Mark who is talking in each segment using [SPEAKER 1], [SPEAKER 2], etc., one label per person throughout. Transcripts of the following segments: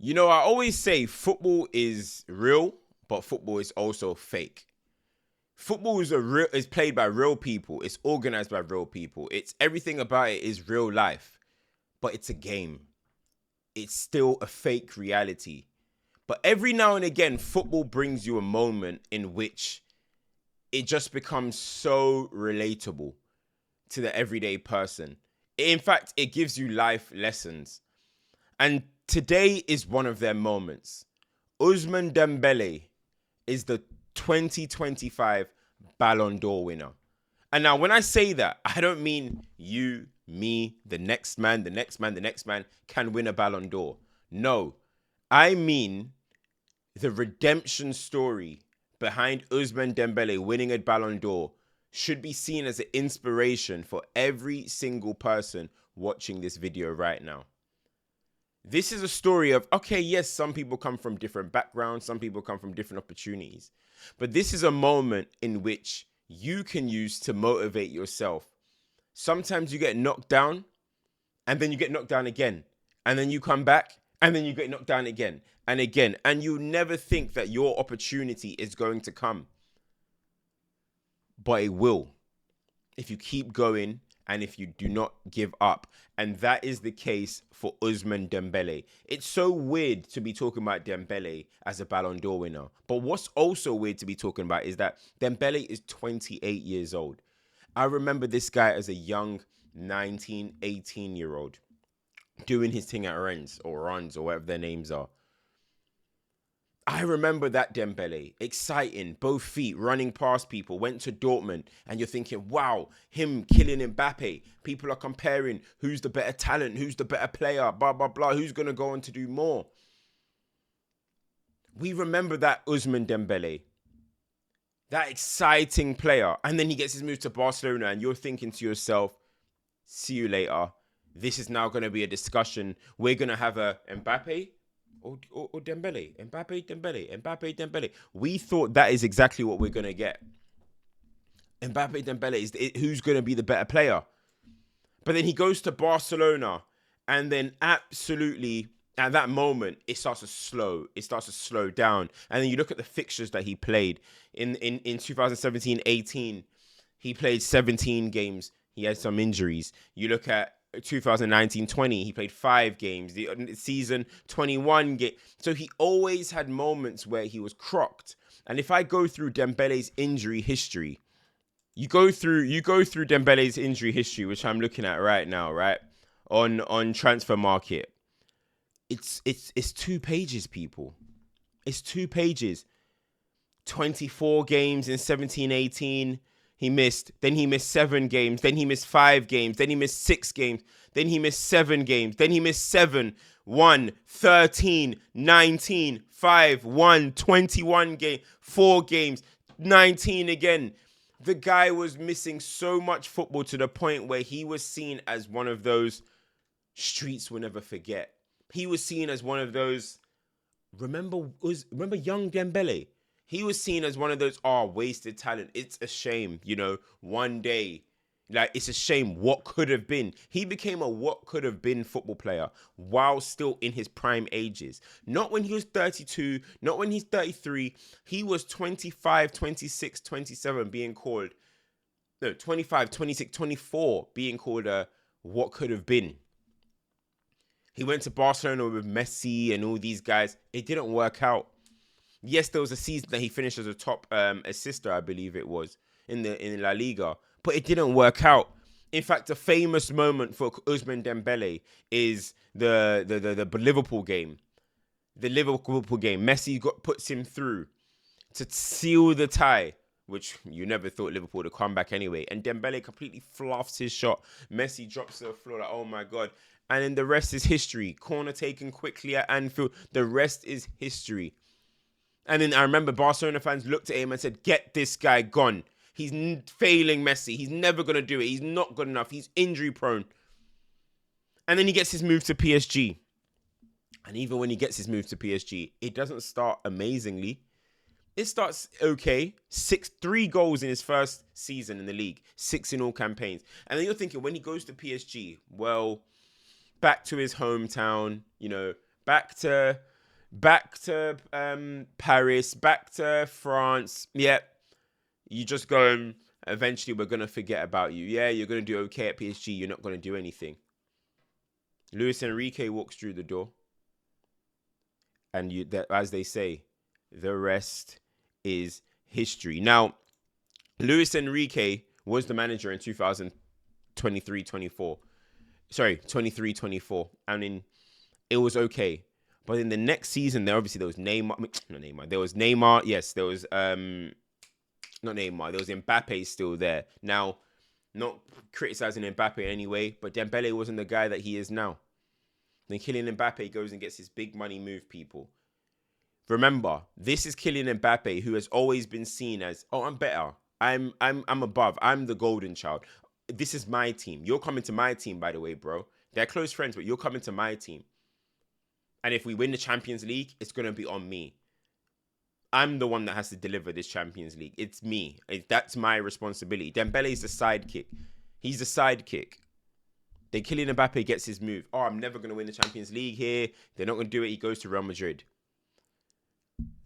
[SPEAKER 1] You know, I always say football is real, but football is also fake. Football is played by real people. It's organized by real people. It's everything about it is real life, but it's a game. It's still a fake reality. But every now and again, football brings you a moment in which it just becomes so relatable to the everyday person. In fact, it gives you life lessons. And today is one of their moments. Ousmane Dembele is the 2025 Ballon d'Or winner. And now when I say that, I don't mean you, me, the next man, the next man, the next man can win a Ballon d'Or. No, I mean the redemption story behind Ousmane Dembele winning a Ballon d'Or should be seen as an inspiration for every single person watching this video right now. This is a story of, okay, yes, some people come from different backgrounds, some people come from different opportunities, but this is a moment in which you can use to motivate yourself. Sometimes you get knocked down, and then you get knocked down again, and then you come back, and then you get knocked down again, and you never think that your opportunity is going to come. But it will, if you keep going and if you do not give up. And that is the case for Ousmane Dembele. It's so weird to be talking about Dembele as a Ballon d'Or winner. But what's also weird to be talking about is that Dembele is 28 years old. I remember this guy as a young 19, 18-year-old doing his thing at Rennes or Runs or whatever their names are. I remember that Dembele, exciting, both feet, running past people, went to Dortmund, and you're thinking, wow, him killing Mbappe. People are comparing who's the better talent, who's the better player, blah, blah, blah, who's going to go on to do more. We remember that Ousmane Dembele, that exciting player, and then he gets his move to Barcelona, and you're thinking to yourself, see you later. This is now going to be a discussion. We're going to have a Mbappe or Dembele. Mbappe, Dembele. Mbappe, Dembele. We thought that is exactly what we're going to get. Mbappe, Dembele is who's going to be the better player. But then he goes to Barcelona, and then absolutely at that moment it starts to slow down. And then you look at the fixtures that he played in 2017-18. He played 17 games. He had some injuries. You look at 2019-20, he played 5 games. The season 21 game. So he always had moments where he was crocked. And if I go through Dembele's injury history, you go through Dembele's injury history, which I'm looking at right now, right? On Transfer Market. It's 2 pages, people. It's 2 pages. 24 games in 17-18. He missed. Then he missed 7 games. Then he missed 5 games. Then he missed 6 games. Then he missed 7 games. Then he missed 7, 1, 13, 19, 5, 1, 21 games, 4 games, 19 again. The guy was missing so much football to the point where he was seen as one of those streets will never forget. He was seen as one of those, remember young Dembele? He was seen as one of those, wasted talent. It's a shame, one day. Like, it's a shame what could have been. He became a what could have been football player while still in his prime ages. Not when he was 32, not when he's 33. He was 25, 26, 27 being called, 25, 26, 24 being called a what could have been. He went to Barcelona with Messi and all these guys. It didn't work out. Yes, there was a season that he finished as a top assister, I believe it was, in La Liga. But it didn't work out. In fact, a famous moment for Ousmane Dembele is the Liverpool game. The Liverpool game. Messi puts him through to seal the tie, which you never thought Liverpool would come back anyway. And Dembele completely fluffs his shot. Messi drops to the floor like, oh my God. And then the rest is history. Corner taken quickly at Anfield. The rest is history. And then I remember Barcelona fans looked at him and said, get this guy gone. He's failing Messi. He's never going to do it. He's not good enough. He's injury prone. And then he gets his move to PSG. And even when he gets his move to PSG, it doesn't start amazingly. It starts okay. 3 goals in his first season in the league. 6 in all campaigns. And then you're thinking, when he goes to PSG, well, back to his hometown, back to Paris, back to France. Yeah, you just go. Eventually, we're gonna forget about you. Yeah, you're gonna do okay at PSG. You're not gonna do anything. Luis Enrique walks through the door, and as they say, the rest is history. Now, Luis Enrique was the manager in 2023-24. Sorry, 23-24. I mean, it was okay. But in the next season, there was Neymar. Not Neymar. There was Neymar. Yes, there was not Neymar. There was Mbappe still there. Now, not criticizing Mbappe in any way, but Dembele wasn't the guy that he is now. Then Kylian Mbappe goes and gets his big money move, people. Remember, this is Kylian Mbappe, who has always been seen as, oh, I'm better. I'm above. I'm the golden child. This is my team. You're coming to my team, by the way, bro. They're close friends, but you're coming to my team. And if we win the Champions League, it's going to be on me. I'm the one that has to deliver this Champions League. It's me. That's my responsibility. Dembele's the sidekick. He's the sidekick. Then Kylian Mbappe gets his move. Oh, I'm never going to win the Champions League here. They're not going to do it. He goes to Real Madrid.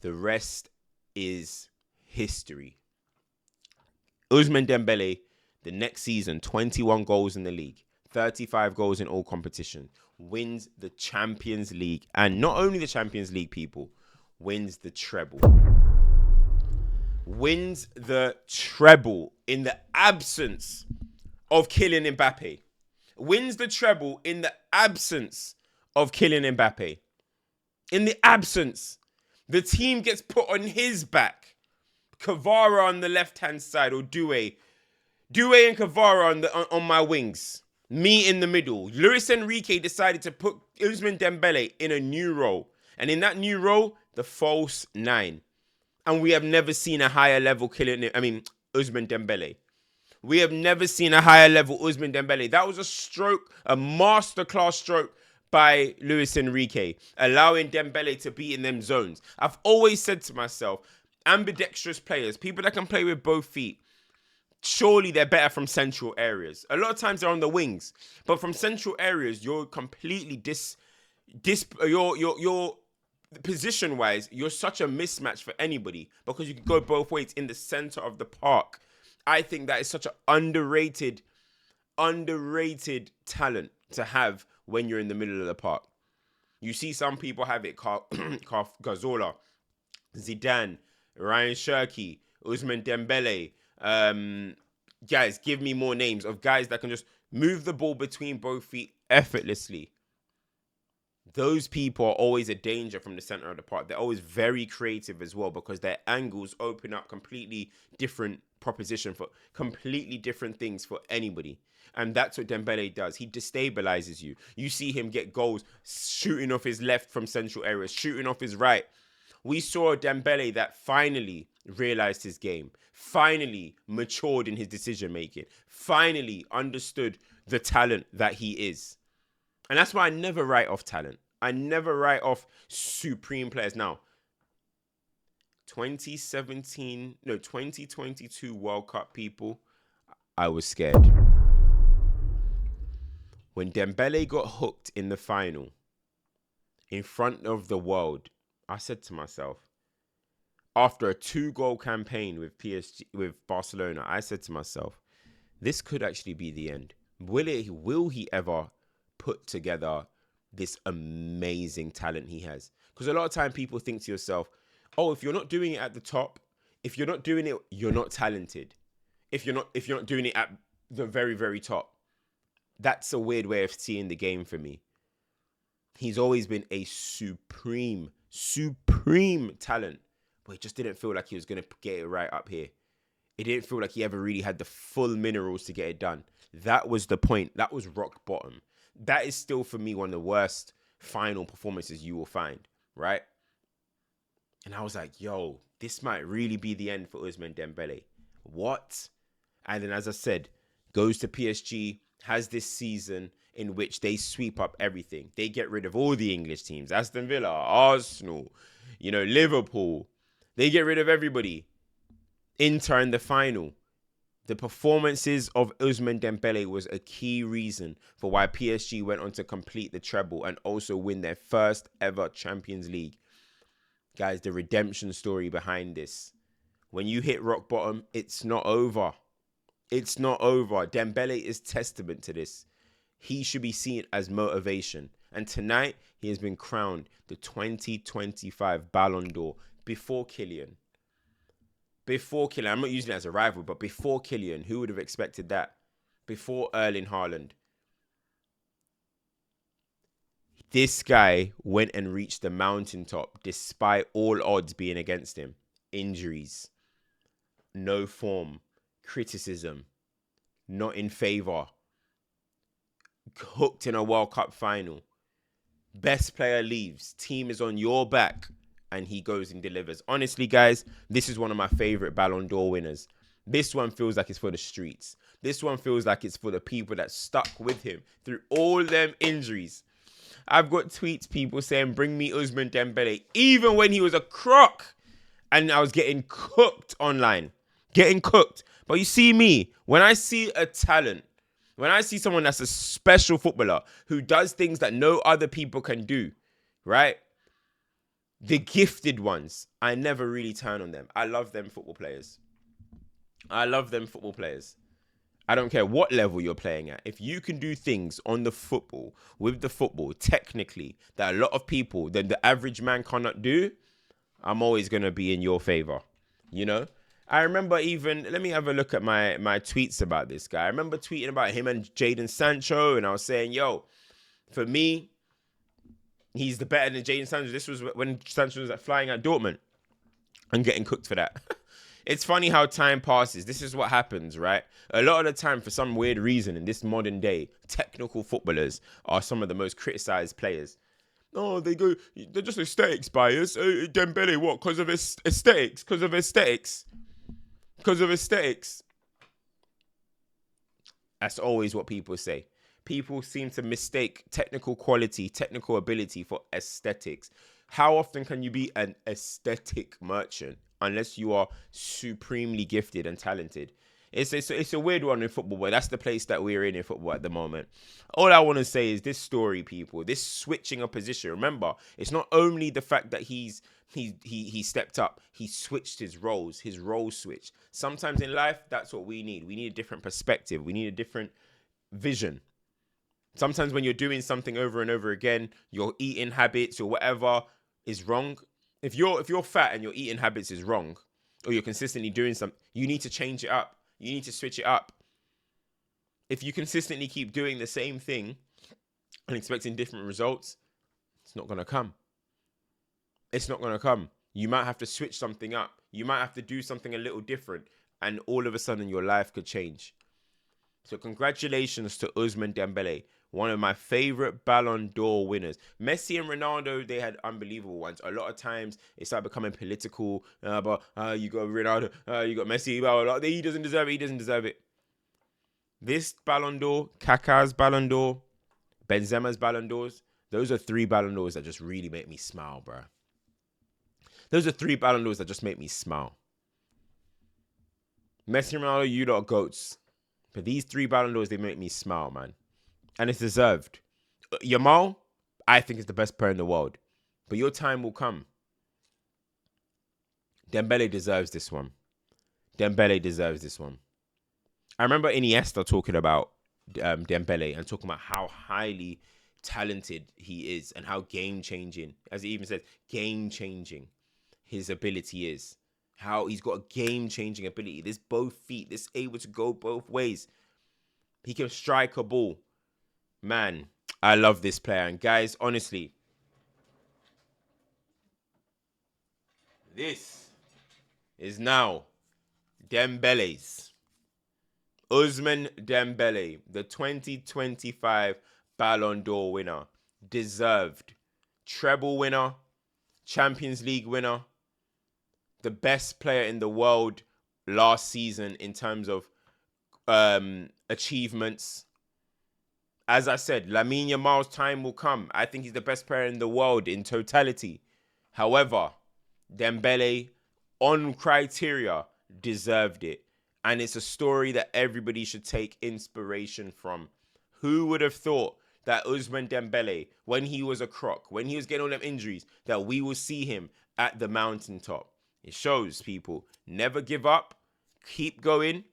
[SPEAKER 1] The rest is history. Ousmane Dembele, the next season, 21 goals in the league, 35 goals in all competition, wins the Champions League. And not only the Champions League, people, wins the treble. Wins the treble in the absence of Kylian Mbappe. Wins the treble in the absence of Kylian Mbappe. In the absence. The team gets put on his back. Kvara on the left-hand side, or Doué. Doué and Kvara on my wings. Me in the middle. Luis Enrique decided to put Ousmane Dembele in a new role. And in that new role, the false nine. And we have never seen a higher level Ousmane Dembele. We have never seen a higher level Ousmane Dembele. That was a stroke, a masterclass stroke by Luis Enrique, allowing Dembele to be in them zones. I've always said to myself, ambidextrous players, people that can play with both feet, surely they're better from central areas. A lot of times they're on the wings, but from central areas, you're completely your position-wise, you're such a mismatch for anybody because you can go both ways in the center of the park. I think that is such an underrated talent to have when you're in the middle of the park. You see some people have it, Gazola, Zidane, Ryan Cherki, Ousmane Dembele. Guys, give me more names of guys that can just move the ball between both feet effortlessly. Those people are always a danger from the center of the park. They're always very creative as well because their angles open up completely different proposition for completely different things for anybody. And that's what Dembele does. He destabilizes you. You see him get goals shooting off his left from central areas, shooting off his right. We saw Dembele that finally realized his game, finally matured in his decision making, finally understood the talent that he is. And that's why I never write off talent. I never write off supreme players. Now, 2022 World Cup, people, I was scared. When Dembele got hooked in the final, in front of the world, I said to myself, after a 2-goal campaign with Barcelona, I said to myself, this could actually be the end. Will he ever put together this amazing talent he has? Because a lot of time people think to yourself, oh, if you're not doing it at the top, if you're not doing it, you're not talented. If you're not doing it at the very, very top. That's a weird way of seeing the game for me. He's always been a supreme talent, but it just didn't feel like he was going to get it right up here. It didn't feel like he ever really had the full minerals to get it done. That was the point. That was rock bottom. That is still, for me, one of the worst final performances you will find, right? And I was like, yo, this might really be the end for Ousmane Dembele. What? And then, as I said, goes to PSG, has this season in which they sweep up everything. They get rid of all the English teams. Aston Villa, Arsenal, Liverpool. They get rid of everybody. Inter in the final. The performances of Ousmane Dembele was a key reason for why PSG went on to complete the treble and also win their first ever Champions League. Guys, the redemption story behind this. When you hit rock bottom, it's not over. It's not over. Dembele is testament to this. He should be seen as motivation. And tonight, he has been crowned the 2025 Ballon d'Or before Kylian. Before Kylian. I'm not using it as a rival, but before Kylian. Who would have expected that? Before Erling Haaland. This guy went and reached the mountaintop despite all odds being against him. Injuries. No form. Criticism. Not in favour. Hooked in a World Cup final. Best player leaves. Team is on your back. And he goes and delivers. Honestly, guys, this is one of my favourite Ballon d'Or winners. This one feels like it's for the streets. This one feels like it's for the people that stuck with him through all them injuries. I've got tweets, people saying, bring me Ousmane Dembele, even when he was a crock. And I was getting cooked online. Getting cooked. But you see me, when I see a talent, when I see someone that's a special footballer who does things that no other people can do, right? The gifted ones, I never really turn on them. I love them football players. I love them football players. I don't care what level you're playing at. If you can do things on the football, with the football, technically, that a lot of people, that the average man cannot do, I'm always going to be in your favor. You know? I remember even, let me have a look at my tweets about this guy. I remember tweeting about him and Jadon Sancho, and I was saying, yo, for me, he's the better than Jadon Sancho. This was when Sancho was flying at Dortmund and getting cooked for that. It's funny how time passes. This is what happens, right? A lot of the time, for some weird reason, in this modern day, technical footballers are some of the most criticized players. Oh, they're just aesthetics bias. Dembele, what? Because of aesthetics? Because of aesthetics? Because of aesthetics? That's always what people say. People seem to mistake technical quality, technical ability for aesthetics. How often can you be an aesthetic merchant unless you are supremely gifted and talented? It's a weird one in football, but that's the place that we're in football at the moment. All I want to say is this story, people, this switching of position. Remember, it's not only the fact that he stepped up, he switched his role switched. Sometimes in life, that's what we need. We need a different perspective. We need a different vision. Sometimes when you're doing something over and over again, your eating habits or whatever is wrong. If you're fat and your eating habits is wrong, or you're consistently doing something, you need to change it up. You need to switch it up. If you consistently keep doing the same thing and expecting different results, it's not going to come. It's not going to come. You might have to switch something up. You might have to do something a little different, and all of a sudden your life could change. So congratulations to Ousmane Dembele, one of my favorite Ballon d'Or winners. Messi and Ronaldo, they had unbelievable ones. A lot of times it started becoming political. But you got Ronaldo, you got Messi. Blah, blah, blah. He doesn't deserve it. He doesn't deserve it. This Ballon d'Or, Kaká's Ballon d'Or, Benzema's Ballon d'Ors, those are 3 Ballon d'Ors that just really make me smile, bro. Those are 3 Ballon d'Ors that just make me smile. Messi and Ronaldo, you lot are goats. But these 3 Ballon d'Ors, they make me smile, man. And it's deserved. Yamal, I think is the best player in the world. But your time will come. Dembele deserves this one. Dembele deserves this one. I remember Iniesta talking about Dembele and talking about how highly talented he is and how game-changing, as he even says, game-changing his ability is. How he's got a game-changing ability. This both feet, this able to go both ways. He can strike a ball. Man, I love this player. And guys, honestly, this is now Dembele's. Ousmane Dembele, the 2025 Ballon d'Or winner. Deserved. Treble winner. Champions League winner. The best player in the world last season in terms of achievements. As I said, Lamine Yamal's time will come. I think he's the best player in the world in totality. However, Dembele, on criteria, deserved it. And it's a story that everybody should take inspiration from. Who would have thought that Ousmane Dembele, when he was a croc, when he was getting all them injuries, that we will see him at the mountaintop? It shows, people, never give up. Keep going.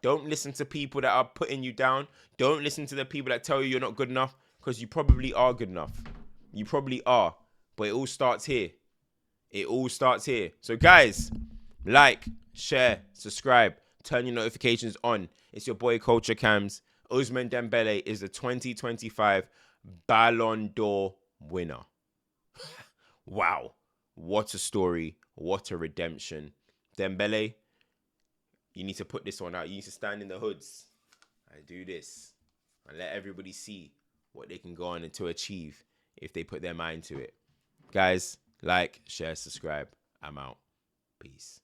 [SPEAKER 1] Don't listen to people that are putting you down. Don't listen to the people that tell you you're not good enough, because you probably are good enough. You probably are. But it all starts here. It all starts here. So guys, like, share, subscribe, turn your notifications on. It's your boy CultureCams. Ousmane Dembele is the 2025 Ballon d'Or winner. Wow. What a story. What a redemption. Dembele, you need to put this one out. You need to stand in the hoods and do this and let everybody see what they can go on and to achieve if they put their mind to it. Guys, like, share, subscribe. I'm out. Peace.